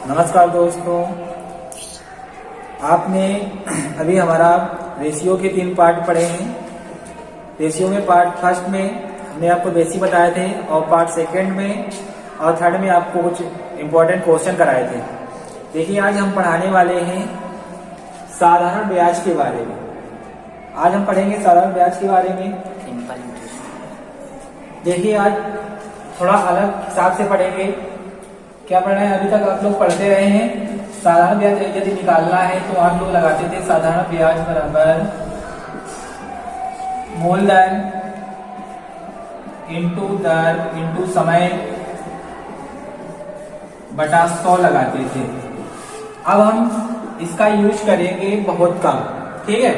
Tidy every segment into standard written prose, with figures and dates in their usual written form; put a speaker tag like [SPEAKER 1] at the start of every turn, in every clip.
[SPEAKER 1] नमस्कार दोस्तों, आपने अभी हमारा रेशियो के 3 पार्ट पढ़े हैं। रेशियो में पार्ट फर्स्ट में हमने आपको बेसिक बताए थे और पार्ट सेकंड में और थर्ड में आपको कुछ इम्पोर्टेंट क्वेश्चन कराए थे। देखिए, आज हम पढ़ाने वाले हैं साधारण ब्याज के बारे में। आज हम पढ़ेंगे साधारण ब्याज के बारे में। देखिए, आज थोड़ा अलग हिसाब से पढ़ेंगे। क्या पढ़ना है? अभी तक आप लोग पढ़ते रहे हैं। साधारण ब्याज यदि निकालना है तो आप लोग लगाते थे साधारण ब्याज बराबर मूलधन इंटू दर इंटू समय बटा 100 लगाते थे। अब हम इसका यूज करेंगे बहुत कम। ठीक है,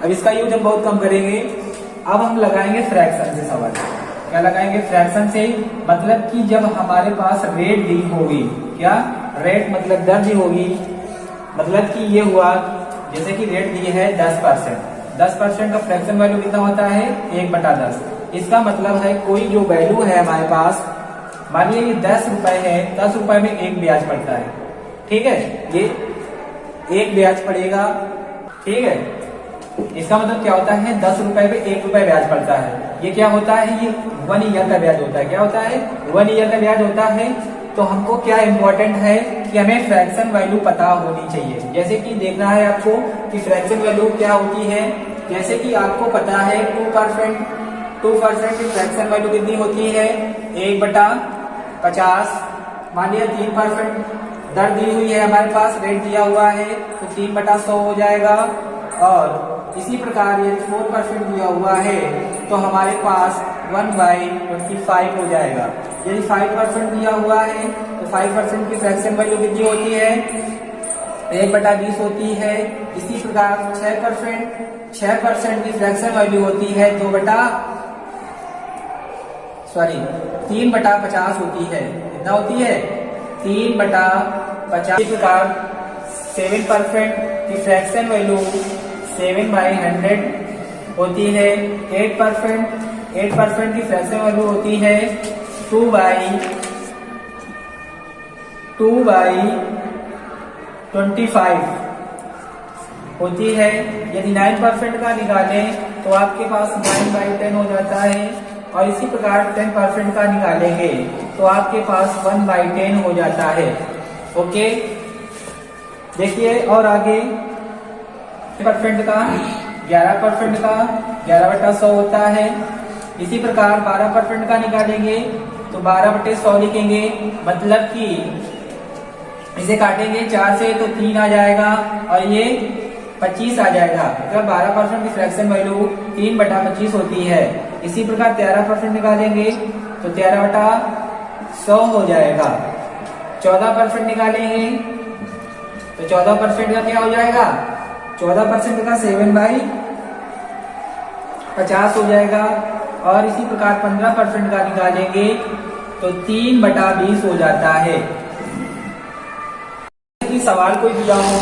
[SPEAKER 1] अब इसका यूज हम बहुत कम करेंगे। अब हम लगाएंगे फ्रैक्शन से सवाल। क्या लगाएंगे? फ्रैक्शन से, मतलब कि जब हमारे पास रेट दी होगी, क्या रेट मतलब दर दी होगी, मतलब कि ये हुआ जैसे कि रेट दी है 10%। 10% का फ्रैक्शन वैल्यू कितना होता है? 1/10। इसका मतलब है कोई जो वैल्यू है हमारे पास, मान लीजिए 10 रुपए है, 10 रुपए में 1 ब्याज पड़ता है। ठीक है, ये 1 ब्याज पड़ेगा। ठीक है, इसका मतलब क्या होता है? 10 रुपए पे 1 रुपए ब्याज पड़ता है। ये क्या होता है? ये 1 ईयर का ब्याज होता है। क्या होता है? 1 ईयर का ब्याज होता है। तो हमको क्या इम्पोर्टेंट है कि हमें फ्रैक्शन वैल्यू पता होनी चाहिए। जैसे कि देखना है आपको कि फ्रैक्शन वैल्यू क्या होती है। जैसे कि आपको पता है 2% की फ्रैक्शन वैल्यू कितनी होती है? 1/50। मान लिया 3% दर दी हुई है, हमारे पास रेट दिया हुआ है तो 3/100 हो जाएगा। और इसी प्रकार यदि 4% दिया हुआ है तो हमारे पास 1/25 हो जाएगा। यदि 5% दिया हुआ है तो 5% की फ्रैक्शन वैल्यू कितनी होती है? 1/20 होती है। इसी प्रकार 6% की फ्रैक्शन वैल्यू होती है 3/50 होती है। कितना होती है? 3/50। इसी प्रकार 7% की फ्रैक्शन वैल्यू 7/100 होती है। 8% की फ्रैक्शन वैल्यू होती है 2/25 होती है। यदि 9% का निकालें तो आपके पास 9/10 हो जाता है। और इसी प्रकार 10% का निकालेंगे तो आपके पास 1/10 हो जाता है। ओके, देखिए और आगे 11% का 11/100 होता है। इसी प्रकार 12% का निकालेंगे तो 12/100 लिखेंगे। मतलब कि इसे काटेंगे 4 से तो 3 आ जाएगा और ये 25 आ जाएगा। मतलब 12% की फ्रैक्शन वैल्यू 3/25 होती है। इसी प्रकार 13% निकालेंगे तो 13/100 हो जाएगा। 14% निकालेंगे तो 14% का क्या हो जाएगा? 14% का 7/50 हो जाएगा। और इसी प्रकार 15% का निकालेंगे तो 3/20 हो जाता है। कि सवाल कोई दिया हो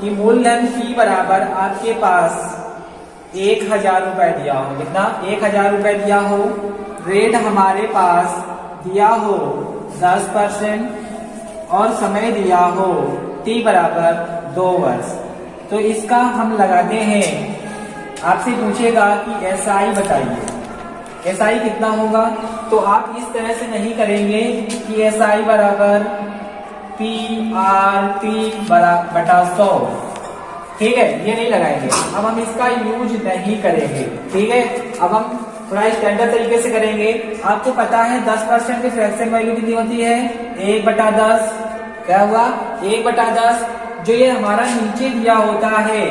[SPEAKER 1] कि मूलधन की बराबर आपके पास 1000 रुपए दिया हो। कितना? 1000 रुपए दिया हो। रेट हमारे पास दिया हो 10% और समय दिया हो t बराबर 2 वर्ष। तो इसका हम लगाते हैं। आपसे पूछेगा कि एसआई बताइए, एसआई कितना होगा? तो आप इस तरह से नहीं करेंगे कि एसआई बराबर PR/100। ठीक है, ये नहीं लगाएंगे। अब हम इसका यूज नहीं करेंगे। ठीक है, अब हम थोड़ा स्टैंडर्ड तरीके से करेंगे। आपको पता है 10% की फ्रैक्शन वैल्यू कितनी होती है? 1/10। क्या हुआ? 1/10। जो ये हमारा नीचे दिया होता है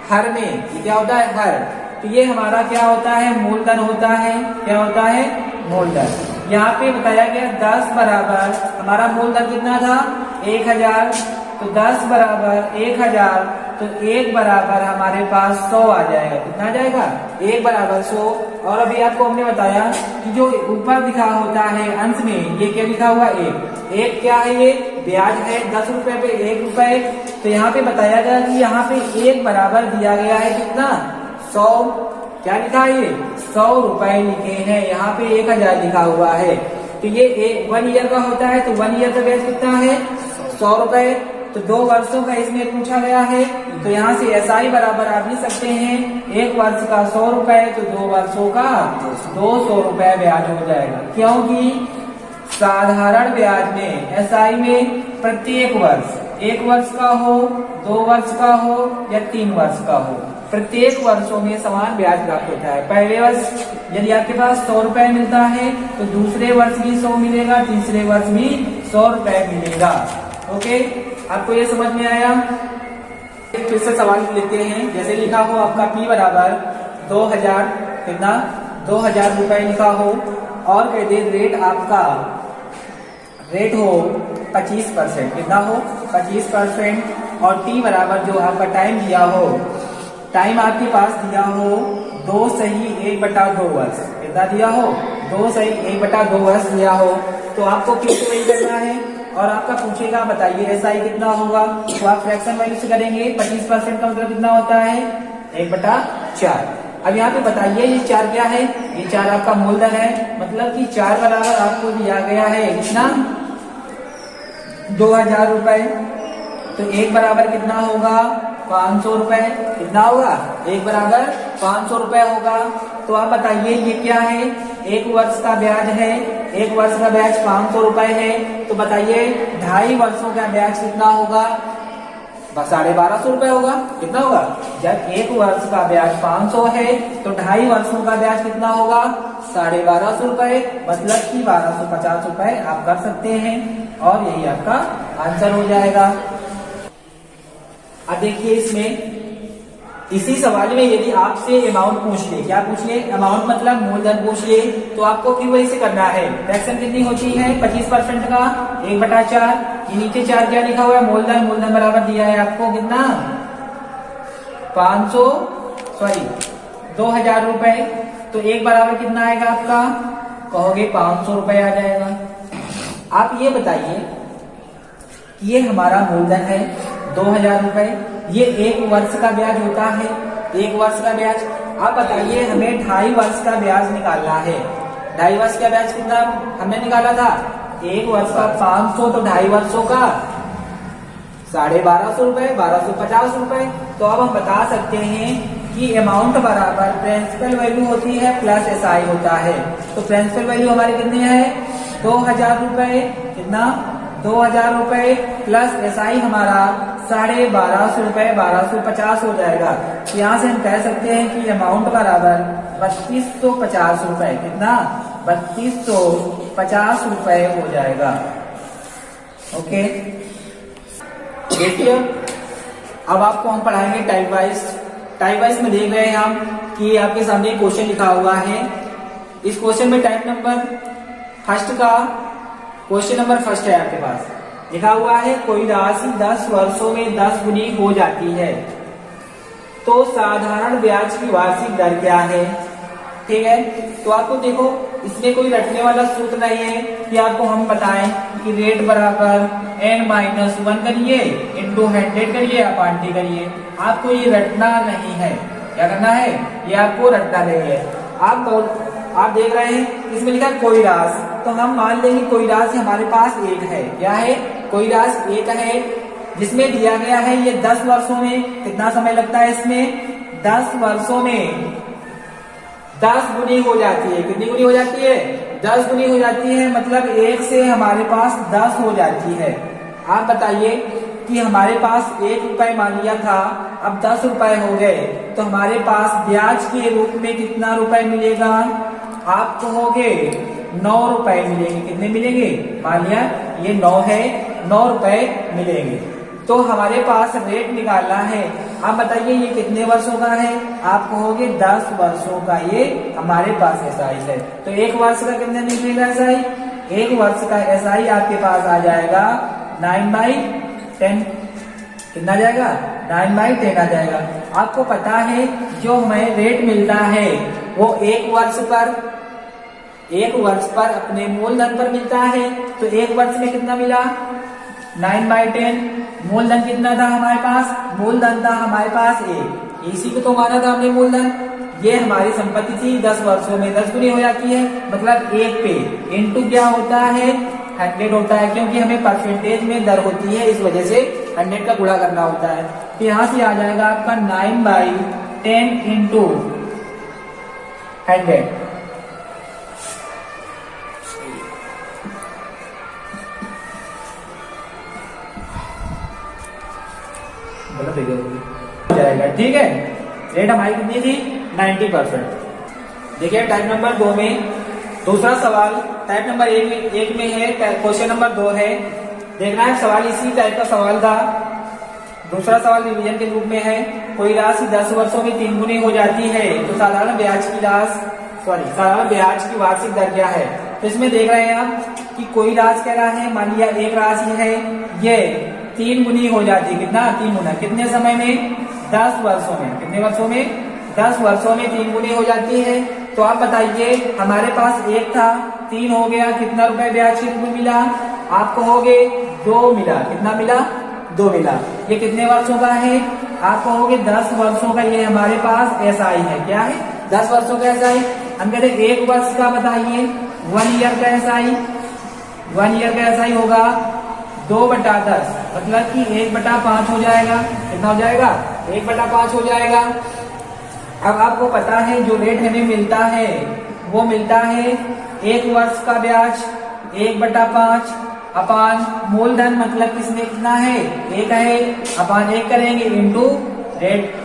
[SPEAKER 1] हर में, ये क्या होता है? हर। तो ये हमारा क्या होता है? मूलधन होता है। क्या होता है? मूलधन। यहाँ पे बताया गया 10 बराबर हमारा मूलधन कितना था? 1000। तो 10 बराबर 1000 तो 1 बराबर हमारे पास 100 आ जाएगा। कितना आ जाएगा? 1 बराबर 100। और अभी आपको हमने बताया कि जो ऊपर लिखा होता है अंश में, ये क्या लिखा हुआ? 1 क्या है? ये ब्याज है। 10 रुपए पे 1 रुपए। तो यहाँ पे बताया गया कि यहाँ पे 1 बराबर दिया गया है कितना? 100। क्या लिखा है? ये 100 रुपए लिखे हैं। यहाँ पे 1000 लिखा हुआ है। तो ये 1 ईयर का होता है। तो 1 ईयर का ब्याज कितना है? 100 रुपए, तो 2 वर्षों का इसमें पूछा गया है, तो यहाँ से एसआई बराबर आप लिख सकते हैं 1 वर्ष का 100 रुपए, तो 2 वर्षों का 200 रुपए ब्याज हो जाएगा। क्योंकि साधारण ब्याज में एसआई में प्रत्येक वर्ष 1 वर्ष का हो, 2 वर्ष का हो या 3 वर्ष का हो, प्रत्येक वर्षों में समान ब्याज प्राप्त होता है। पहले वर्ष यदि आपके पास 100 रुपए मिलता है तो दूसरे वर्ष भी 100 मिलेगा, तीसरे वर्ष भी 100 रुपए मिलेगा। ओके, आपको ये समझ में आया? फिर से सवाल लेते हैं। जैसे लिखा हो आपका P बराबर 2000 कितना 2000 रुपए लिखा हो और कहते रेट आपका रेट हो 25%, कितना हो 25%, और T बराबर जो आपका टाइम दिया हो, टाइम आपके पास दिया हो 2 सही 1/2 वर्ष, कितना दिया हो 2 सही 1/2 वर्ष दिया हो, तो आपको फिर से वही करना है और आपका पूछेगा बताइए एसआई कितना होगा, तो आप फ्रैक्शन वैल्यू से करेंगे। 25% का मतलब कितना होता है 1/4। अब यहाँ पे बताइए ये 4 क्या है, ये 4 आपका मूलधन है, मतलब कि 4 बराबर आपको दिया गया है कितना 2000 रुपए, तो 1 बराबर कितना होगा 500 रुपए, कितना होगा 1 बराबर 500 रुपए होगा। तो आप बताइए ये क्या है, 1 वर्ष का ब्याज है, 1 वर्ष का ब्याज 500 रुपए है, तो बताइए 2.5 वर्षों का ब्याज कितना होगा 1250 रुपए होगा, कितना होगा, जब 1 वर्ष का ब्याज 500 है तो 2.5 वर्षों का ब्याज कितना होगा 1250 रुपए, मतलब कि 1250 रुपए आप कर सकते हैं और यही आपका आंसर हो जाएगा। अब देखिए इसमें इसी सवाल में यदि आपसे अमाउंट पूछ ले, क्या पूछ ले, अमाउंट मतलब मूलधन पूछ ले, तो आपको फिर वही से करना है। फ्रैक्शन कितनी होती है 25% का 1/4, ये नीचे 4 क्या लिखा हुआ है मूलधन, मूलधन बराबर दिया है आपको कितना 2000 रुपए, तो 1 बराबर कितना आएगा आपका, कहोगे 500 रुपए आ जाएगा। आप ये बताइए ये हमारा मूलधन है 2000 रुपए, ये 1 वर्ष का ब्याज होता है, 1 वर्ष का ब्याज। आप बताइए हमें 2.5 वर्ष का ब्याज निकालना है, 2.5 वर्ष का ब्याज कितना हमने निकाला था 1 वर्ष का 500, तो 2.5 वर्षों का 1250 रुपए 1250 रुपए। तो अब हम बता सकते हैं कि अमाउंट बराबर प्रिंसिपल वैल्यू होती है प्लस एसआई होता है। तो प्रिंसिपल वैल्यू हमारी कितनी है 2000 रुपए, कितना 2000 रुपए प्लस एसआई हमारा 1250 रुपए 1250 हो जाएगा। तो यहाँ से हम कह सकते हैं कि अमाउंट बराबर 3250 रुपए, कितना 3250 रुपए हो जाएगा। ओके, देखिए अब आपको हम पढ़ाएंगे टाइप वाइज। टाइप वाइज में देख रहे हैं हम कि आपके सामने क्वेश्चन लिखा हुआ है। इस क्वेश्चन में टाइप नंबर फर्स्ट का क्वेश्चन नंबर फर्स्ट है, आपके पास लिखा हुआ है कोई राशि 10 वर्षों में 10 गुनी हो जाती है तो साधारण ब्याज की वार्षिक दर क्या है। ठीक है, तो आपको देखो इसमें कोई रटने वाला सूत्र नहीं है कि आपको हम बताएं कि रेट बराबर n-1 करिए इंटू 100 करिए अपॉन t करिए। आपको ये रटना नहीं है, क्या करना है, ये आपको रटना नहीं है। आप देख रहे हैं इसमें लिखा कोई राशि, तो हम मान लेंगे कोई राशि हमारे पास एक है। क्या है, कोई राशि एक है जिसमें दिया गया है ये 10 वर्षों में कितना समय लगता है, इसमें 10 वर्षों में 10 गुनी हो जाती है। कितनी गुनी हो जाती है 10 गुनी हो जाती है, मतलब 1 से हमारे पास 10 हो जाती है। आप बताइए कि हमारे पास 1 रुपए मान लिया था, अब 10 रुपए हो गए, तो हमारे पास ब्याज के रूप में कितना रुपए मिलेगा, आप कहोगे 9 रुपए मिलेंगे। कितने मिलेंगे, मान लिया ये 9 है, 9 रुपए मिलेंगे। तो हमारे पास रेट निकालना है। आप बताइए ये कितने वर्षों का है, आप कहोगे 10 वर्षों का ये हमारे पास एसआई है। तो 1 वर्ष का कितने निकलेगा एसआई, 1 वर्ष का एसआई आपके पास आ जाएगा 9/10। कितना जाएगा 9/10 आ जाएगा। आपको पता है जो हमें रेट मिलता है वो 1 वर्ष पर अपने मूलधन पर मिलता है। तो 1 वर्ष में कितना मिला 9/10। मूलधन कितना था हमारे पास, मूलधन था हमारे पास 1, इसी को तो माना था हमने मूलधन। ये हमारी संपत्ति थी 10 वर्षों में 10 गुनी हो जाती है, मतलब 1 पे इंटू क्या होता है 100 होता है, क्योंकि हमें परसेंटेज में दर होती है, इस वजह से 100 का गुणा करना होता है। तो यहाँ से आ जाएगा आपका 9/10 इंटू 100। जाएगा, ठीक है। रेट हमारी कितनी थी? 90%। देखिए टाइप नंबर 2 में दूसरा सवाल, टाइप नंबर 1 में है, क्वेश्चन नंबर 2 है। देखना है सवाल इसी टाइप का सवाल था। दूसरा सवाल रिवीजन के रूप में है। कोई राशि 10 वर्षों में 3 गुनी हो जाती है तो साधारण ब्याज की वार्षिक दर क्या है? तो इसमें देख रहे हैं आप कि कोई राशि कह रहा है, मान लिया एक राशि है, ये 3 गुनी हो जाती है। कितना? 3 गुना। कितने समय में? 10 वर्षों में। कितने वर्षों में? 10 वर्षों में 3 गुनी हो जाती है। तो आप बताइए, हमारे पास 1 था, 3 हो गया, कितना रुपए ब्याज के रूप में मिला? आप कहोगे 2 मिला। कितना मिला? 2 मिला। ये कितने वर्षों का है? आप कहोगे 10 वर्षों का। ये हमारे पास एसआई है। क्या है? 10 वर्षों का एसआई। हम कहते 1 वर्ष का बताइए, 1 ईयर का एसआई। 1 ईयर का एसआई होगा 2/10, मतलब कि 1/5 हो जाएगा। कितना हो जाएगा? 1/5 हो जाएगा। अब आपको पता है जो रेट हमें मिलता है वो मिलता है 1 वर्ष का ब्याज 1/5 अपान मूलधन, मतलब किसमें कितना है? 1 है, अपान 1 करेंगे इंटू रेट।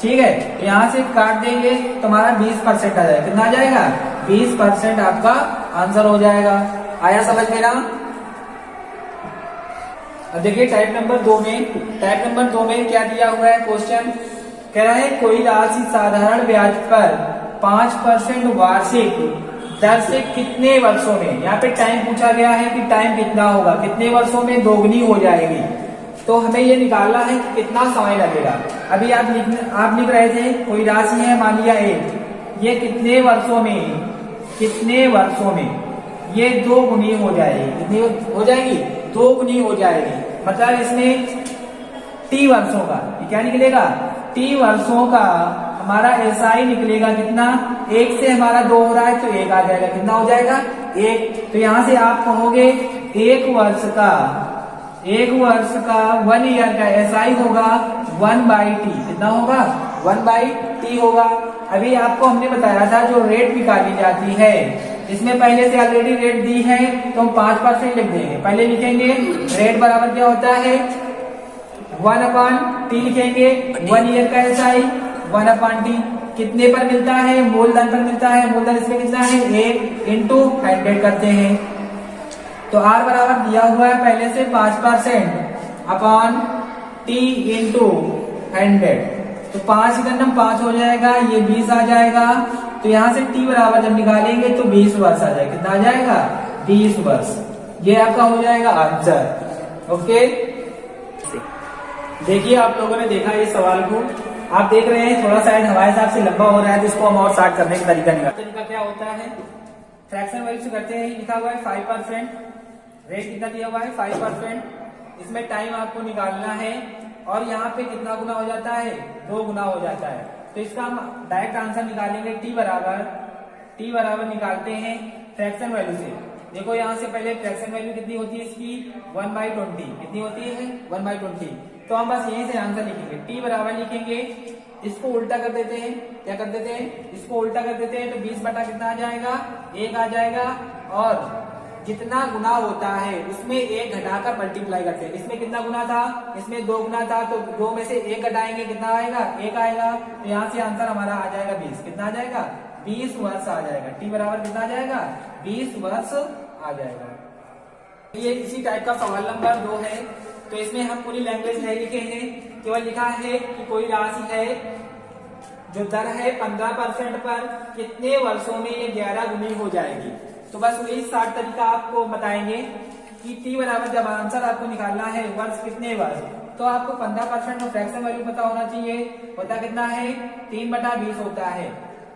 [SPEAKER 1] ठीक है, यहाँ से काट देंगे तो हमारा 20% आ जाएगा। कितना आ जाएगा? 20% आपका आंसर हो जाएगा। आया समझ में ना? अब देखिए टाइप नंबर 2 में क्या दिया हुआ है क्वेश्चन। कह रहा है कोई राशि साधारण ब्याज पर 5% वार्षिक दर से कितने वर्षों में, यहाँ पे टाइम पूछा गया है कि टाइम कितना होगा, कितने वर्षों में दोगुनी हो जाएगी। तो हमें ये निकालना है कि कितना समय लगेगा। अभी आप लिख रहे थे कोई राशि है, मान लिया 1, ये कितने वर्षों में ये 2 गुनी हो जाएगी। कितनी हो जाएगी? 2 गुनी हो जाएगी। मतलब इसमें T वर्षों का, ये क्या निकलेगा? T वर्षों का हमारा एसआई निकलेगा। कितना? 1 से हमारा 2 हो रहा है तो 1 आ जाएगा। कितना हो जाएगा? 1। तो यहाँ से आप कहोगे 1 वर्ष का 1 ईयर का एसआई होगा 1/T। कितना होगा? 1/T होगा। अभी आपको हमने बताया था जो रेट निकाली जाती है, इसमें पहले से ऑलरेडी रेट दी है तो हम 5% लिख देंगे। पहले लिखेंगे रेट बराबर क्या होता है? 1/T लिखेंगे। 1 ईयर का एसआई 1/T कितने पर मिलता है? मूलधन पर मिलता है। मूलधन इसमें कितना है? 1 इंटू 100 करते हैं। तो R बराबर दिया हुआ है पहले से 5% अपॉन T इंटू 100। तो 5 का नंबर 5 हो जाएगा, ये 20 आ जाएगा। तो यहाँ से T बराबर जब निकालेंगे तो 20 वर्ष आ जाएगा। कितना आ जाएगा? 20 वर्ष। ये आपका हो जाएगा आंसर। ओके, देखिए आप लोगों ने देखा इस सवाल को, आप देख रहे हैं थोड़ा शायद हमारे हिसाब से लंबा हो रहा है, तो इसको हम और शॉर्ट करने का तरीका क्या होता है? फ्रैक्शन वैल्यू से करते हैं। लिखा हुआ है 5%, रेट कितना दिया हुआ है? 5%। इसमें टाइम आपको निकालना है और यहाँ पे कितना गुना हो जाता है? 2 गुना हो जाता है। तो इसका हम डायरेक्ट आंसर निकालेंगे। टी बराबर निकालते हैं फ्रैक्शन वैल्यू से। देखो यहाँ से पहले फ्रैक्शन वैल्यू कितनी होती है इसकी? 1/20। कितनी होती है? 1/20। तो हम बस यहीं से आंसर लिखेंगे। टी बराबर लिखेंगे, इसको उल्टा कर देते हैं। क्या कर देते हैं? इसको उल्टा कर देते हैं। तो 20 बटा कितना आ जाएगा? 1 आ जाएगा। और जितना गुना होता है उसमें 1 घटाकर मल्टीप्लाई करते हैं। इसमें कितना गुना था? इसमें 2 गुना था, तो 2 में से 1 घटाएंगे, कितना आएगा? 1 आएगा। तो यहाँ से आंसर हमारा आ जाएगा 20। कितना आ जाएगा? 20 वर्ष आ जाएगा। टी बराबर कितना आ जाएगा? 20 वर्ष आ जाएगा। ये इसी टाइप का सवाल नंबर 2 है। तो इसमें हम पूरी लैंग्वेज नहीं लिखे हैं, केवल लिखा है कि कोई राशि है जो दर है 15% पर कितने वर्षों में ये 11 गुनी हो जाएगी। तो बस वही 60 तरीका आपको बताएंगे कि टी बराबर जब आंसर आपको निकालना है वर्ष कितने वर्ष, तो आपको 15% और फ्रैक्शन वैल्यू पता होना चाहिए। होता कितना है? 3/20 होता है।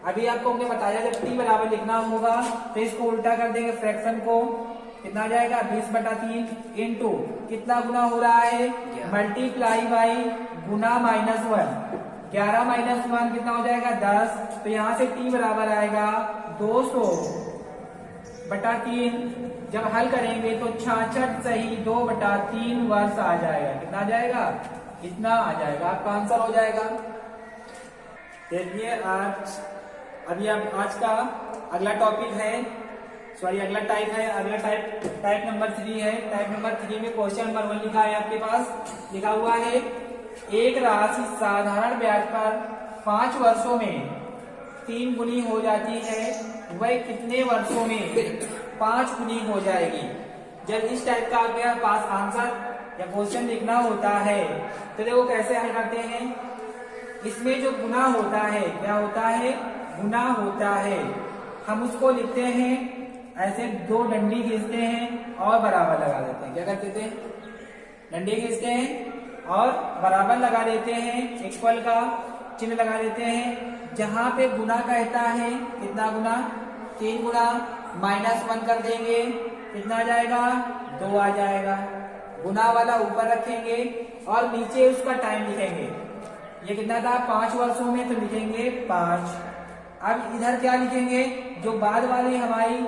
[SPEAKER 1] अभी आपको हमने बताया जब टी बराबर लिखना होगा तो इसको उल्टा कर देंगे, फ्रैक्शन को कितना आ जाएगा? 20/3 इंटू कितना गुना हो रहा है? मल्टीप्लाई बाई गुना -1। 11 - 1 कितना हो जाएगा? 10। तो यहाँ से टी बराबर आएगा 200 2/3 जब हल करेंगे तो 66 सही 2/3 वर्ष आ जाएगा। कितना आ जाएगा? इतना आ जाएगा, आपका आंसर हो जाएगा। देखिए आज का अगला टॉपिक है, अगला टाइप है, अगला टाइप नंबर 3 है। टाइप नंबर 3 में क्वेश्चन नंबर 1 लिखा है आपके पास, लिखा हुआ है एक राशि साधारण ब्याज पर 5 वर्षों में 3 गुनी हो जाती है, वह कितने वर्षों में 5 गुनी हो जाएगी। जब इस टाइप का आपके पास आंसर या क्वेश्चन लिखना होता है तो देखो कैसे हल करते हैं। इसमें जो गुना होता है, क्या होता है? गुना होता है। हम उसको लिखते हैं ऐसे, 2 डंडी खींचते हैं और बराबर लगा देते हैं। क्या करते थे? डंडी खींचते हैं और बराबर लगा देते हैं, इक्वल का चिन्ह लगा देते हैं। जहां पे गुना कहता है, कितना गुना? 3 गुना, -1 कर देंगे, कितना आ जाएगा? 2 आ जाएगा। गुना वाला ऊपर रखेंगे और नीचे उसका टाइम लिखेंगे। ये कितना था? 5 वर्षों में, तो लिखेंगे 5। अब इधर क्या लिखेंगे? जो बाद वाली हमारी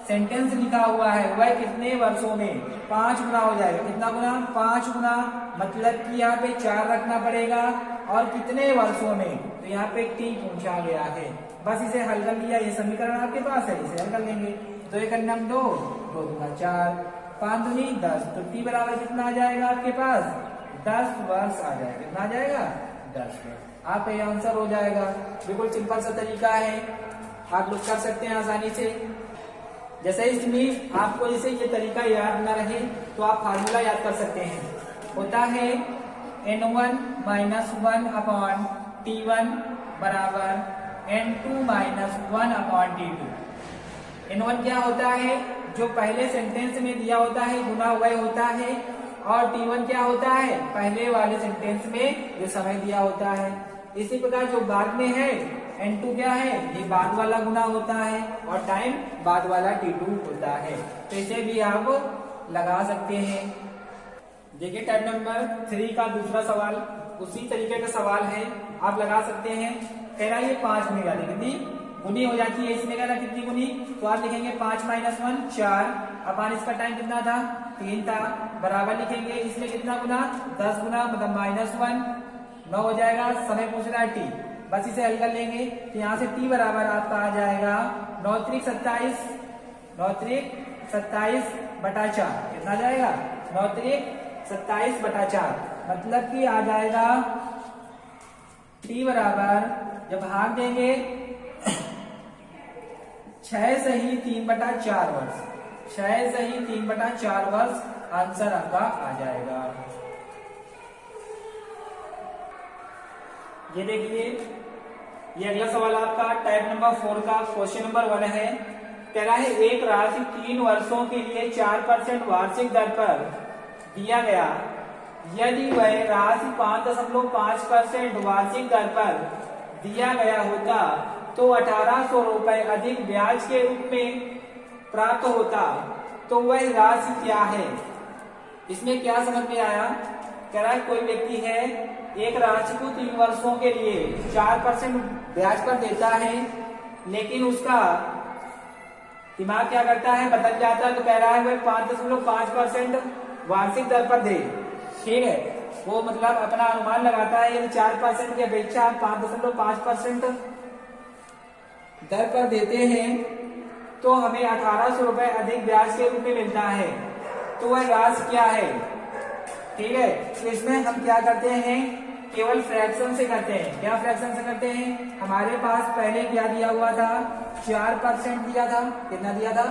[SPEAKER 1] सेंटेंस लिखा हुआ है वह कितने वर्षों में 5 गुना हो जाएगा। कितना गुना? 5 गुना, मतलब कि यहाँ पे 4 रखना पड़ेगा और कितने वर्षों में, तो यहाँ पे t पूछा गया है। बस इसे हल कर लिया, ये समीकरण आपके पास है, इसे हल कर लेंगे। तो एक अन्नम 2, 2 दूना 4, 5 दूनी 10, तो t बराबर कितना आ जाएगा आपके पास? 10 वर्ष आ जाएगा। कितना आ जाएगा? 10 वर्ष। आप ये आंसर हो जाएगा। बिल्कुल सिंपल सा तरीका है, आप लोग कर सकते हैं आसानी से। जैसे इसमें आपको जैसे ये तरीका याद न रहे तो आप फार्मूला याद कर सकते हैं। होता है n1 - 1 T1 बराबर n2 - 1 T2। n1 क्या होता है? जो पहले सेंटेंस में दिया होता है गुना वह होता है, और T1 क्या होता है? पहले वाले सेंटेंस में जो समय दिया होता है। इसी प्रकार जो बाद में है n2 क्या है? ये बाद वाला गुना होता है और टाइम बाद वाला T2 होता है। तो इसे भी आप लगा सकते हैं। देखिए टाइप नंबर 3 का दूसरा सवाल उसी तरीके का सवाल है, आप लगा सकते हैं। कह रहा है ये 5 गुनी वाली कितनी गुनी हो जाती है, इसमें कह रहा कितनी गुनी, तो आप लिखेंगे 5 - 1 4। अब इसका टाइम कितना था? 3 था, बराबर लिखेंगे इसमें कितना गुना? 10 गुना, मतलब -1 9 हो जाएगा। समय पूछ रहा है t, बस इसे हल कर लेंगे तो यहाँ से t बराबर आपका आ जाएगा 9 त्रिक 27, 9 त्रिक 27/4। कितना आ जाएगा? 9 त्रिक 27/4, मतलब कि आ जाएगा t बराबर, जब भाग देंगे 6 सही 3/4 वर्ष, 6 सही 3/4 वर्ष आंसर आपका आ जाएगा। ये देखिए, ये अगला सवाल आपका टाइप नंबर 4 का क्वेश्चन नंबर 1 है। कह रहा है एक राशि 3 वर्षों के लिए 4% वार्षिक दर पर दिया गया, यदि वह राशि 5.5% वार्षिक दर पर दिया गया होता तो 1800 रुपए अधिक ब्याज के रूप में प्राप्त होता, तो वह राशि क्या है? इसमें क्या समझ में आया? कह रहा है कोई व्यक्ति है एक राशि को 3 वर्षों के लिए 4% ब्याज पर देता है, लेकिन उसका दिमाग क्या करता है? बदल जाता है। तो कह रहा है वह 5.5% वार्षिक दर पर दे। ठीक है, वो मतलब अपना अनुमान लगाता है यदि 4% की अपेक्षा 5.5% दर पर देते हैं तो हमें 1800 रुपए अधिक ब्याज के रूप में मिलता है, तो वह राशि क्या है? ठीक है, तो इसमें हम क्या करते हैं? केवल फ्रैक्शन से करते हैं। क्या फ्रैक्शन से करते हैं? हमारे पास पहले क्या दिया हुआ था? 4% दिया था। कितना दिया था?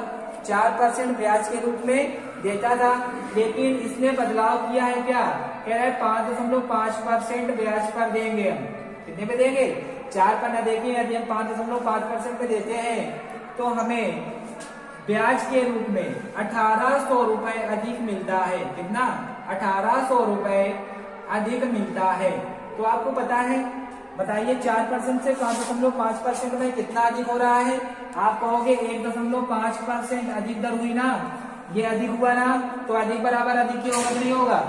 [SPEAKER 1] 4% ब्याज के रूप में देता था, लेकिन इसने बदलाव किया है। क्या कह रहा है? 5.5% ब्याज पर देंगे हम। कितने पे देंगे? 4 पर न देंगे। यदि हम 5.5% पे देते हैं तो हमें ब्याज के रूप में 1800 रुपए अधिक मिलता है। कितना? 1800 रुपए अधिक मिलता है। तो आपको पता है, बताइए 4% से 5.5% में कितना अधिक हो रहा है? आप कहोगे 1.5% अधिक दर हुई ना, ये अधिक हुआ ना, तो अधिक बराबर अधिक की होगा नहीं होगा?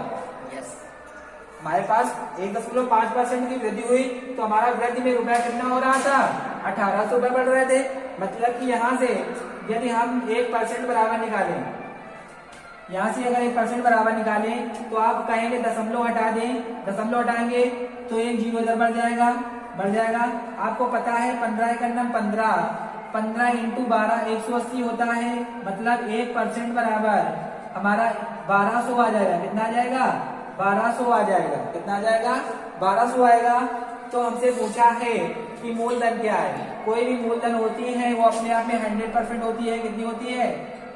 [SPEAKER 1] यस, हमारे पास 1.5% की वृद्धि हुई तो हमारा वृद्धि में रुपया कितना हो रहा था? 1800 रुपए बढ़ रहे थे। मतलब कि यहाँ से यदि हम 1% बराबर निकालें, यहाँ से अगर 1% बराबर निकालें तो आप कहेंगे दशमलव हटा दें, दशमलव हटाएंगे तो एक जीरो इधर बढ़ जाएगा। आपको पता है 15 का नम 15 इंटू 12 180 होता है, मतलब 1% बराबर हमारा 1200 आ जाएगा। कितना आ जाएगा? 1200 आ जाएगा। कितना आ जाएगा? 1200 आएगा। तो हमसे पूछा है कि मूलधन क्या है। कोई भी मूलधन होती है वो अपने आप में 100% होती है। कितनी होती है?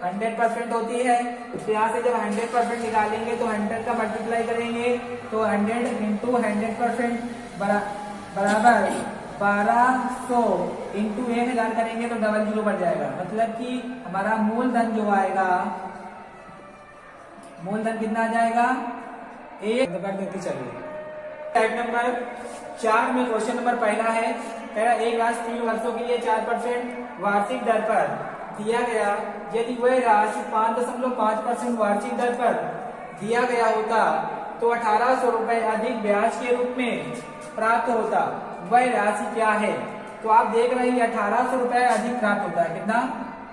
[SPEAKER 1] 100% होती है। तो यहाँ से जब 100% निकालेंगे तो 100 का मल्टीप्लाई करेंगे तो 100 इंटू 100% बराबर 1200 इंटू 1000 करेंगे तो डबल जीरो बढ़ जाएगा। मतलब कि हमारा मूलधन जो आएगा, मूलधन कितना आ जाएगा? एक कर देते चलिए। टाइप नंबर 4 में क्वेश्चन नंबर पहला है, कह रहा 1 राशि 3 वर्षों के लिए 4% वार्षिक दर पर दिया गया, यदि वह राशि 5.5% वार्षिक दर पर दिया गया होता तो 1800 रुपए अधिक ब्याज के रूप में प्राप्त होता। वह राशि क्या है? तो आप देख रहे हैं 1800 रुपए अधिक प्राप्त होता है। कितना?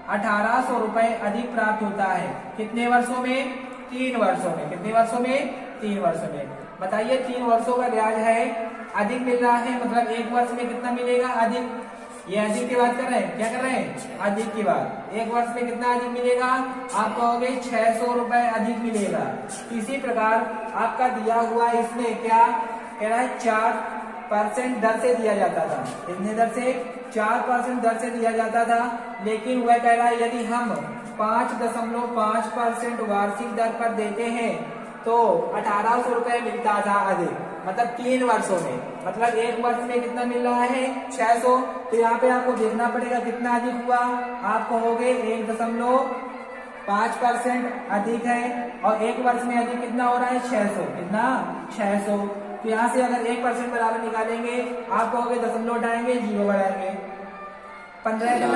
[SPEAKER 1] 1800 रुपए अधिक प्राप्त होता है। कितने वर्षों में? 3 वर्षों में। कितने वर्षों में? 3 वर्षों में। बताइए 3 वर्षों का ब्याज है, अधिक मिल रहा है, मतलब 1 वर्ष में कितना मिलेगा? अधिक। ये अधिक की बात कर रहे हैं, क्या कर रहे हैं? अधिक की बात। 1 वर्ष में कितना अधिक मिलेगा? आप कहोगे 600 रुपए अधिक मिलेगा। इसी प्रकार आपका दिया हुआ इसमें क्या कह रहा है? 4% दर से दिया जाता था। कितने दर से? 4% दर से दिया जाता था। लेकिन वह कह रहा है यदि हम 5.5% वार्षिक दर पर देते हैं तो 1800 रुपए मिलता था अधिक, मतलब 3 वर्षों में। मतलब 1 वर्ष में कितना मिल रहा है? 600। तो यहाँ पे आपको देखना पड़ेगा कितना अधिक हुआ। आप कहोगे 1.5% अधिक है और 1 वर्ष में अधिक कितना हो रहा है? 600। कितना? 600। तो यहाँ से अगर 1% बराबर निकालेंगे आप कहोगे दशमलव हटाएंगे, जीरो बढ़ाएंगे। 15 का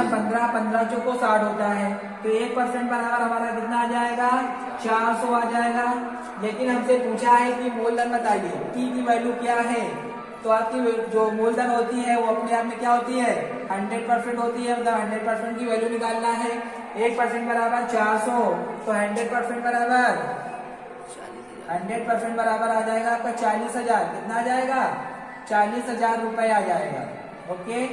[SPEAKER 1] 15 चौको 60 होता है। तो 1% बराबर हमारा कितना आ जाएगा? 400 आ जाएगा। लेकिन हमसे पूछा है कि मूलधन बताइए, टी की वैल्यू क्या है। तो आपकी जो मूलधन होती है वो अपने आप में क्या होती है? 100% होती है। मतलब 100% की वैल्यू निकालना है। 1% बराबर 400, तो 100% बराबर आ जाएगा आपका 40,000। कितना आ जाएगा? 40,000 रुपए आ जाएगा। ओके,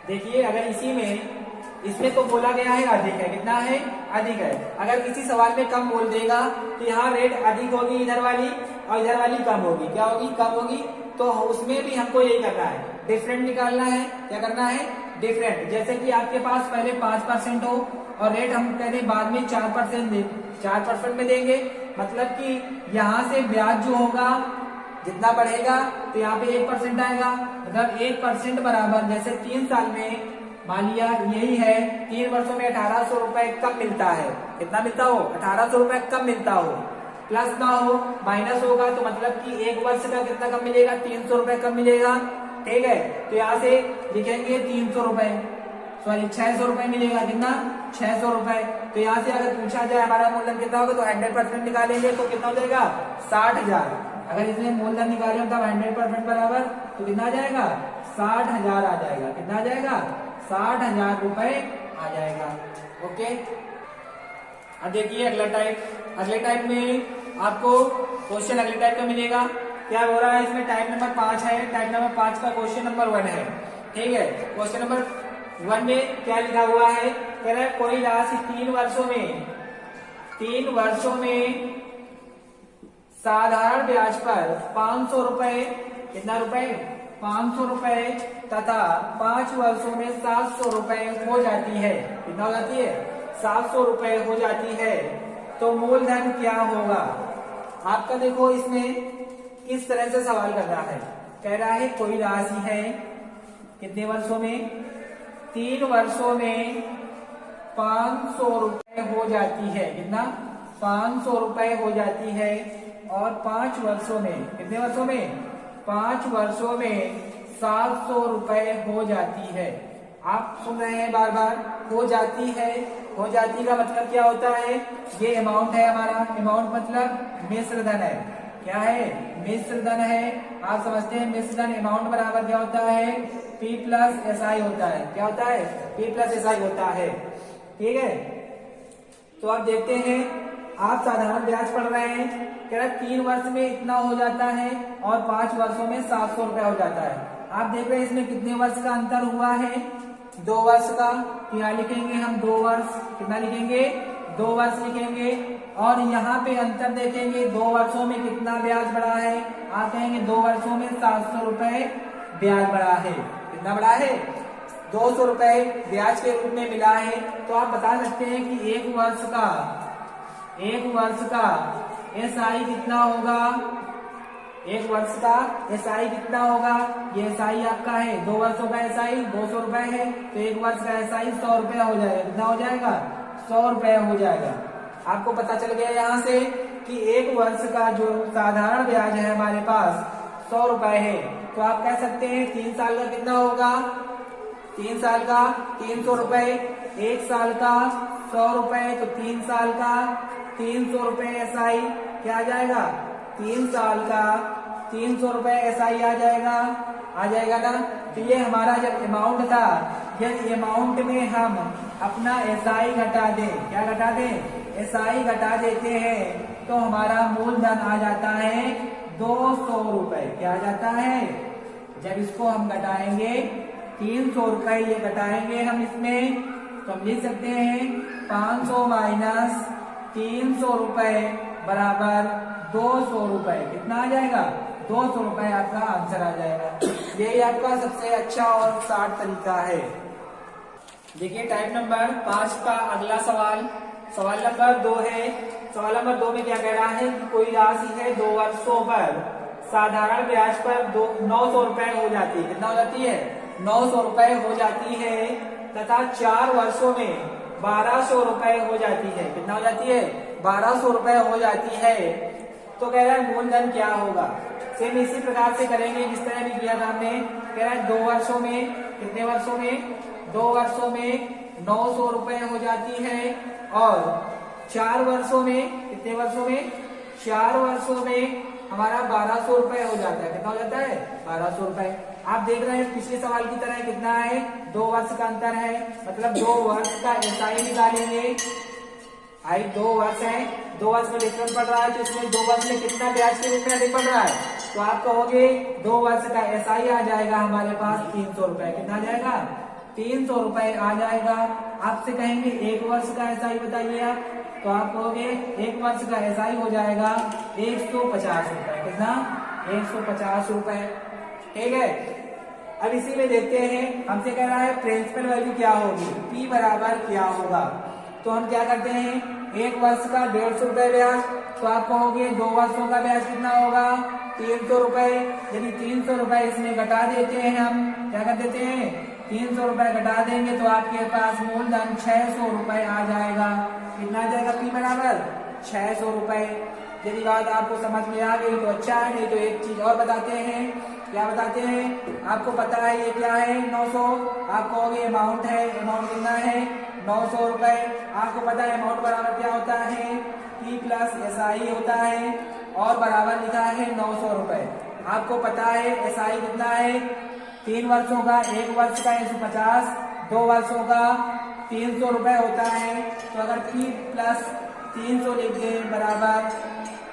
[SPEAKER 1] देखिए अगर इसी में इसमें तो बोला गया है अधिक है। कितना है? अधिक है। अगर किसी सवाल में कम बोल देगा तो यहाँ रेट अधिक होगी इधर वाली और इधर वाली कम होगी। क्या होगी? कम होगी। तो उसमें भी हमको यही करना है, डिफरेंट निकालना है। क्या करना है? डिफरेंट। जैसे कि आपके पास पहले 5% हो और रेट हम कहते बाद में 4% दे, 4% में देंगे। मतलब कि यहाँ से ब्याज जो होगा जितना बढ़ेगा तो यहाँ पे 1% आएगा। मतलब 1% बराबर, जैसे 3 साल में मान लिया यही है, 3 वर्षों में 1800 रुपए कम मिलता है। कितना मिलता हो? 1800 रुपए कम मिलता हो। प्लस ना हो, माइनस होगा तो मतलब कि 1 वर्ष का कितना कम मिलेगा? 300 रुपए कम मिलेगा। ठीक है, तो यहाँ से लिखेंगे 300 रुपए, सॉरी 600 रुपए मिलेगा। कितना? 600 रुपए। तो यहाँ से अगर पूछा जाए हमारा मूलधन कितना होगा तो 100% निकालेंगे तो कितना हो जाएगा? 60,000। अगर इसमें मूलधन निकाले तब 100% बराबर तो कितना आ जाएगा? 60,000 आ जाएगा। कितना आ जाएगा? 60,000 रुपए आ जाएगा। ओके, अब देखिए अगला टाइप। अगले टाइप में आपको क्वेश्चन अगले टाइप का मिलेगा। क्या हो रहा है इसमें? टाइप नंबर 5 है। टाइप नंबर 5 का क्वेश्चन नंबर 1 है। ठीक है, क्वेश्चन नंबर 1 में क्या लिखा हुआ है? कह रहा है कोई राशि 3 वर्षों में साधारण ब्याज पर 500 रुपए, कितना रुपए? 500 रुपए तथा 5 वर्षों में 700 रुपए हो जाती है। कितना हो जाती है? 700 रुपए हो जाती है। तो मूलधन क्या होगा? आपका देखो इसमें किस तरह से सवाल कर रहा है। कह रहा है कोई राशि है, कितने वर्षों में? 3 वर्षों में 500 रुपए हो जाती है। कितना? 500 रुपए हो जाती है। और 5 वर्षों में, कितने वर्षों में? 5 वर्षों में 700 रुपए हो जाती है। आप सुन रहे हैं बार बार, हो जाती है। हो जाती का मतलब क्या होता है? ये अमाउंट है हमारा, अमाउंट मतलब मिश्र धन है। क्या है, मिश्र धन है। आप समझते हैं मिश्र धन अमाउंट बराबर क्या होता है, P प्लस SI होता है। क्या होता है, P प्लस SI होता है। ठीक है, तो आप देखते हैं, आप साधारण ब्याज पढ़ रहे हैं, कह रहा है 3 वर्ष में इतना हो जाता है और 5 वर्षों में 700 रुपया हो जाता है। आप देख रहे हैं इसमें कितने वर्ष का अंतर हुआ है, 2 वर्ष का। क्या लिखेंगे हम, 2 वर्ष। कितना लिखेंगे, 2 वर्ष लिखेंगे। और यहाँ पे अंतर देखेंगे, 2 वर्षों में कितना ब्याज बढ़ा है, आप कहेंगे 2 वर्षों में 700 रुपए ब्याज बढ़ा है। कितना बढ़ा है, 200 रुपए ब्याज के रूप में मिला है। तो आप बता सकते हैं कि एक वर्ष का SI कितना होगा, एक वर्ष का SI कितना होगा। ये SI आपका है, 2 वर्षों का SI 200 रुपए है, तो एक वर्ष का SI 100 रुपया हो जाएगा। कितना हो जाएगा, 100 रुपया हो जाएगा। आपको पता चल गया यहाँ से कि एक वर्ष का जो साधारण ब्याज है हमारे पास 100 रुपए है। तो आप कह सकते हैं 3 साल का कितना होगा, 3 साल का 300 रुपए, 1 साल का 100 रुपए, तो 3 साल का 300 रुपए SI क्या आ जाएगा, 3 साल का 300 रुपए SI आ जाएगा ना। तो ये हमारा जब अमाउंट था, यदि अमाउंट में हम अपना SI घटा दें, क्या घटा दें, SI घटा देते हैं, तो हमारा मूलधन आ जाता है 200 रुपए। क्या आ जाता है, जब इसको हम घटाएंगे 300 रुपए ये घटाएंगे हम इसमें, तो हम लिख सकते हैं 500 माइनस 300 रुपए बराबर 200 रुपए। कितना आ जाएगा, 200 रुपए आपका आंसर आ जाएगा। यही आपका सबसे अच्छा और शार्ट तरीका है। देखिए टाइप नंबर 5 का अगला सवाल नंबर 2 है। सवाल नंबर 2 में क्या कह रहा है कि कोई राशि है 2 वर्षों पर साधारण ब्याज पर 900 रुपए हो जाती है। कितना हो जाती है, 900 रुपए हो जाती है, तथा 4 वर्षों में 1200 रुपए हो जाती है। कितना हो जाती है, 1200 रुपए हो जाती है। तो कह रहा है मूलधन क्या होगा। सेम इसी प्रकार से करेंगे जिस तरह भी किया था हमने। कह रहा है 2 वर्षों में, कितने वर्षों में, 2 वर्षों में 900 रुपए हो जाती है, और 4 वर्षों में, कितने वर्षों में, 4 वर्षों में हमारा 1200 रुपए हो जाता है। कितना हो जाता है, 1200 रुपए। आप देख रहे हैं पिछले सवाल की तरह कितना है, 2 वर्ष का अंतर है, मतलब 2 वर्ष का SI निकालेंगे। 2 वर्ष है, 2 वर्ष में डिफरेंस पड़ रहा है, तो इसमें 2 वर्ष में कितना ब्याज के रूप में अधिक पड़ रहा है, तो आप कहोगे 2 वर्ष का SI आ जाएगा हमारे पास 300 रुपए। कितना आ जाएगा, 300 रुपए आ जाएगा। आपसे कहेंगे 1 वर्ष का SI बताइए आप, तो आप कहोगे 1 वर्ष का SI हो जाएगा 150 रुपए। कितना, 150 रुपए। ठीक है, अब इसी में देखते हैं, हमसे कह रहा है प्रिंसिपल वैल्यू क्या होगी, P बराबर क्या होगा। तो हम क्या करते हैं, 1 वर्ष का 150 रुपए ब्याज, तो आप कहोगे 2 वर्षों का ब्याज कितना होगा, 300 रुपए। यदि 300 रुपए इसमें घटा देते हैं, हम क्या कर देते हैं, 300 रुपए घटा देंगे, तो आपके पास मूलधन 600 रुपए आ जाएगा। कितना आ जाएगा, P बराबर 600 रुपए। यदि बात आपको समझ में आ गई तो अच्छा है, नहीं तो एक चीज और बताते हैं। क्या बताते हैं, आपको पता है ये क्या है, 900। आप कहोगे अमाउंट है, अमाउंट कितना है, 900 रुपए। आपको पता है अमाउंट बराबर क्या होता है, P प्लस SI होता है, और बराबर लिखा है 900 रुपए। आपको पता है SI कितना है, 3 वर्षों का, 1 वर्ष का 150, 2 वर्षों का 300 रुपए होता है। तो अगर P प्लस 300 लिख दें बराबर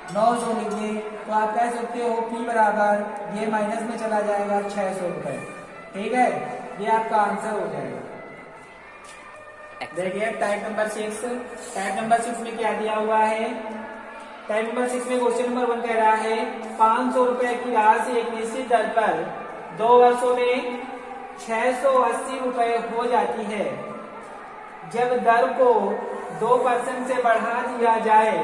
[SPEAKER 1] 900 लिख दें, तो आप कह सकते हो P बराबर, ये माइनस में चला जाएगा 600 रुपए। ठीक है, ये आपका आंसर हो जाएगा। देखिए टाइप नंबर 6, टाइप नंबर 6 में क्या दिया हुआ है। टाइप नंबर 6 में क्वेश्चन नंबर 1 कह रहा है 500 रुपए की राशि एक निश्चित दर पर 2 वर्षों में 680 रुपए हो जाती है। जब दर को 2% से बढ़ा दिया जाए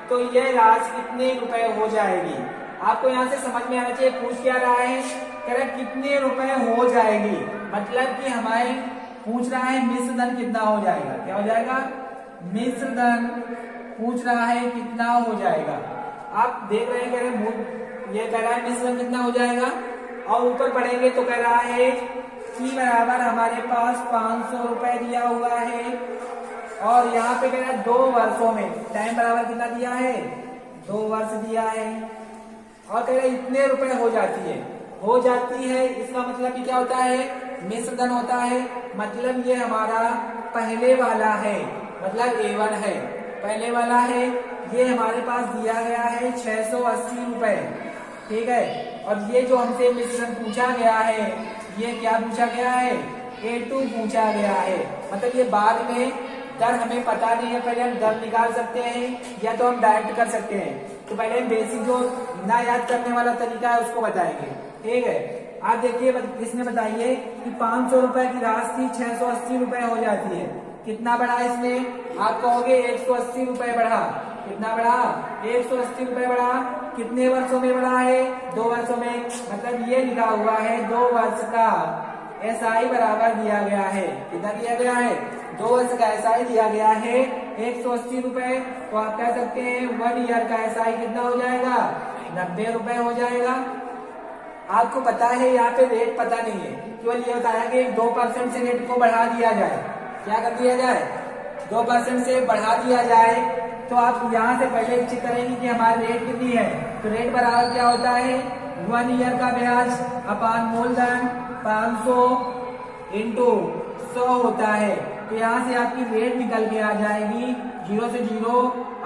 [SPEAKER 1] तो यह राशि कितने रुपए हो जाएगी। आपको यहाँ से समझ में आना चाहिए, पूछ क्या रहा है, कह रहा है कितने रुपए हो जाएगी, मतलब कि हमारे पूछ रहा है मिश्र धन कितना हो जाएगा। क्या हो जाएगा, मिश्र धन पूछ रहा है कितना हो जाएगा। आप देख रहे हैं, कह रहे ये कह रहा है मिश्र धन कितना हो जाएगा, और ऊपर पढ़ेंगे तो कह रहा है कि बराबर हमारे पास 500 रुपए दिया हुआ है, और यहाँ पे कह रहा है 2 वर्षों में, टाइम बराबर कितना दिया है, 2 वर्ष दिया है। और कह रहे इतने रुपए हो जाती है, इसका मतलब कि क्या होता है, मिश्र धन होता है। मतलब ये हमारा पहले वाला है, मतलब A1 है, पहले वाला है। ये हमारे पास दिया गया है 680 रुपए, ठीक है। और ये जो हमसे मिश्रण पूछा गया है, ये क्या पूछा गया है, A2 पूछा गया है। मतलब ये बाद में दर हमें पता नहीं है, पहले हम दर निकाल सकते हैं या तो हम डायरेक्ट कर सकते हैं। तो पहले हम बेसिक जो ना याद करने वाला तरीका है उसको बताएंगे, ठीक है। आप देखिए, इसमें बताइए कि 500 रुपए की राशि 680 रुपए हो जाती है। कितना बढ़ा इसमें, आप कहोगे 180 रुपए बढ़ा। कितना बढ़ा, 180 रुपए बढ़ा। कितने वर्षों में बढ़ा है, 2 वर्षों में। मतलब ये लिखा हुआ है 2 वर्ष का SI बराबर दिया गया है। कितना दिया गया है, 2 वर्ष का SI दिया गया है 180 रुपए। तो आप कह सकते हैं 1 ईयर का SI कितना हो जाएगा, 90 रुपए हो जाएगा। आपको पता है यहाँ पे रेट पता नहीं है, केवल ये बताया कि 2% से रेट को बढ़ा दिया जाए। क्या कर दिया जाए, 2% से बढ़ा दिया जाए। तो आप यहाँ से पहले चेक करेंगे कि हमारी रेट कितनी है। तो रेट बराबर क्या होता है, 1 ईयर का ब्याज अपान मूलधन 500 इंटू 100 होता है। तो यहाँ से आपकी रेट निकल के आ जाएगी 0 से 0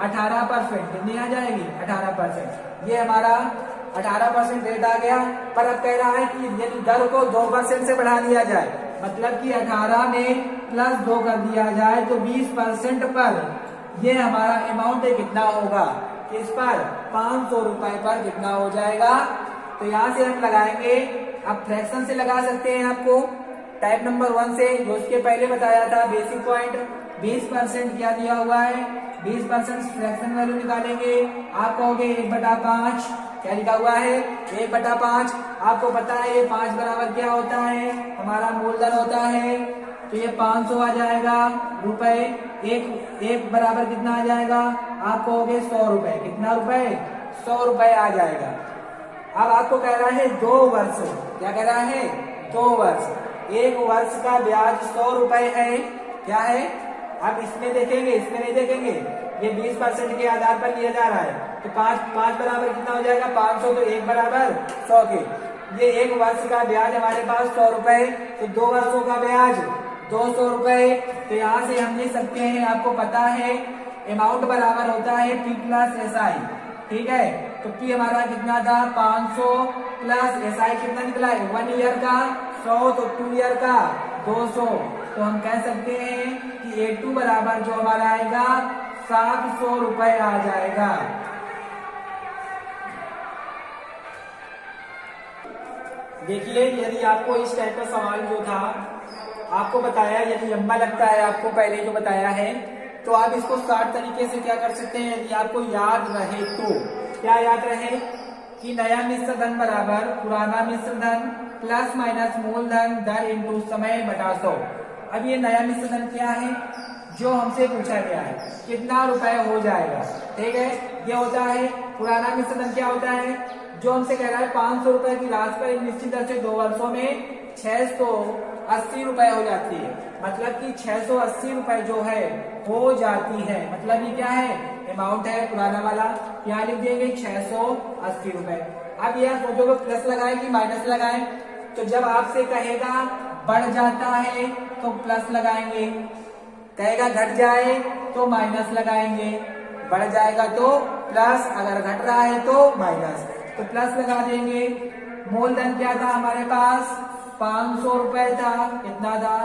[SPEAKER 1] 18%। कितनी आ जाएगी, 18%। ये हमारा 18% रेट आ गया। पर अब कह रहा है कि यदि दर को 2% से बढ़ा दिया जाए, मतलब कि 18 में प्लस 2 कर दिया जाए, तो 20% पर ये हमारा अमाउंट कितना होगा, इस पर 500 रुपए पर कितना हो जाएगा। तो यहाँ से हम लगाएंगे, अब फ्रैक्शन से लगा सकते हैं। आपको टाइप नंबर 1 से, जो उसके पहले बताया था बेसिक पॉइंट, 20% क्या दिया हुआ है, 20% फ्रैक्शन वैल्यू निकालेंगे। आप कहोगे 1/5, क्या लिखा हुआ है, 1/5। आपको पता है 5 बराबर क्या होता है, हमारा मूलधन होता है। तो ये 500 आ जाएगा रुपए। एक बराबर कितना आ जाएगा, आप कहोगे 100 रुपए। कितना रुपए, 100 रुपए आ जाएगा। अब आपको कह रहा है 2 वर्ष, क्या कह रहा है, 2 वर्ष। 1 वर्ष का ब्याज 100 रुपए है, क्या है। अब इसमें देखेंगे, इसमें नहीं देखेंगे, ये 20% के आधार पर लिया जा रहा है। तो 5 बराबर कितना हो जाएगा, 500। तो 1 बराबर 100 के, ये 1 वर्ष का ब्याज हमारे पास 100 रुपए। तो 2 वर्षों का ब्याज 200 रुपए। तो यहाँ से हम लिख सकते हैं, आपको पता है अमाउंट बराबर होता है P प्लस SI, ठीक है। तो P हमारा कितना था, 500 प्लस SI कितना निकला है, 1 ईयर का 100, तो 2 ईयर का 200। तो हम कह सकते हैं कि A2 बराबर जो हमारा आएगा 700 रुपए आ जाएगा। देखिए, यदि आपको इस टाइप का सवाल जो था आपको बताया, यदि लंबा लगता है आपको पहले जो बताया है, तो आप इसको शॉर्ट तरीके से क्या कर सकते हैं, यदि आपको याद रहे तो। क्या याद रहे कि नया मिश्र धन बराबर पुराना मिश्र धन प्लस माइनस मूलधन दर इंटू समय बटा 100। अब ये नया मिश्र धन क्या है, जो हमसे पूछा गया है, कितना रुपए हो जाएगा, ठीक है। ये होता है पुराना मिश्र धन। क्या होता है, जो हमसे कह रहा है 500 रुपए की राशि पर एक निश्चित दर से 2 वर्षों में 680 रुपए हो जाती है। मतलब कि 680 रुपए जो है हो जाती है। मतलब ये क्या है, अमाउंट है पुराना वाला। यहाँ लिख देंगे 680 रुपए। अब यह सोचोगे प्लस लगाए कि माइनस लगाए, तो जब आपसे कहेगा बढ़ जाता है तो प्लस लगाएंगे, कहेगा घट जाए तो माइनस लगाएंगे, बढ़ जाएगा तो प्लस, अगर घट रहा है तो माइनस, तो प्लस लगा देंगे। मूलधन क्या था हमारे पास, 500 रुपए था। कितना था,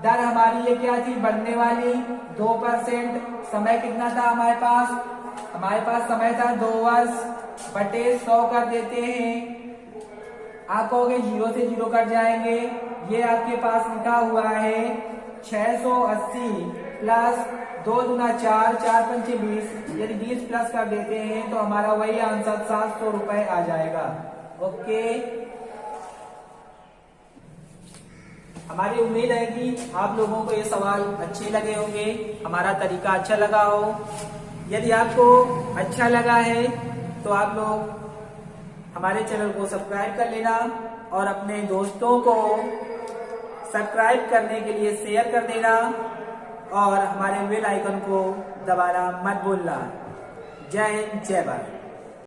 [SPEAKER 1] दर हमारी ये क्या थी, बढ़ने वाली 2%। समय कितना था हमारे पास समय था 2 वर्ष बटे 100 कर देते हैं। आप कहोगे 0 से 0 कट जाएंगे। ये आपके पास लिखा हुआ है 680 प्लस 2 दूना 4, 4 पंचे 20। यदि 20 प्लस कर देते हैं तो हमारा वही आंसर 700 रुपए आ जाएगा। ओके, हमारी उम्मीद है कि आप लोगों को ये सवाल अच्छे लगे होंगे, हमारा तरीका अच्छा लगा हो। यदि आपको अच्छा लगा है तो आप लोग हमारे चैनल को सब्सक्राइब कर लेना और अपने दोस्तों को सब्सक्राइब करने के लिए शेयर कर देना और हमारे बेल आइकन को दबाना मत भूलना। जय हिंद, जय भारत।